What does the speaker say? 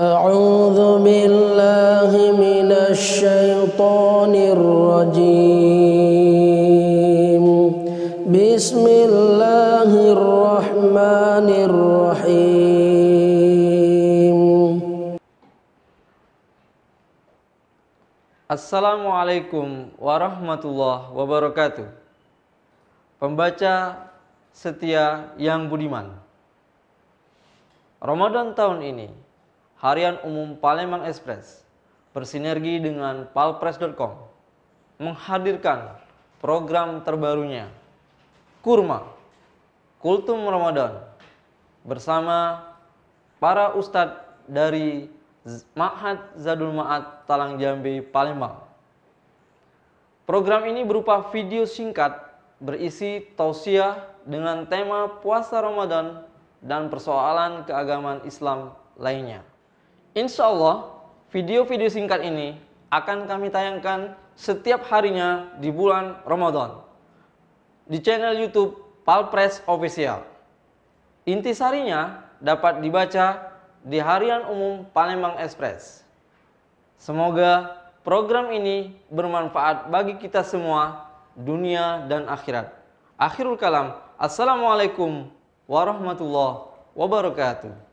A'udzu billahi minasy syaithanir rajim. Bismillahirrahmanirrahim. Assalamualaikum warahmatullahi wabarakatuh. Pembaca setia yang budiman, Ramadan tahun ini Harian Umum Palembang Express bersinergi dengan palpres.com menghadirkan program terbarunya Kurma Kultum Ramadan bersama para ustadz dari Ma'had Zadul Ma'ad Talang Jambe Palembang. Program ini berupa video singkat berisi tausiah dengan tema puasa Ramadan dan persoalan keagamaan Islam lainnya. Insya Allah, video-video singkat ini akan kami tayangkan setiap harinya di bulan Ramadan di channel YouTube Palpres Official. Intisarinya dapat dibaca di Harian Umum Palembang Express. Semoga program ini bermanfaat bagi kita semua, dunia dan akhirat. Akhirul kalam, assalamualaikum warahmatullahi wabarakatuh.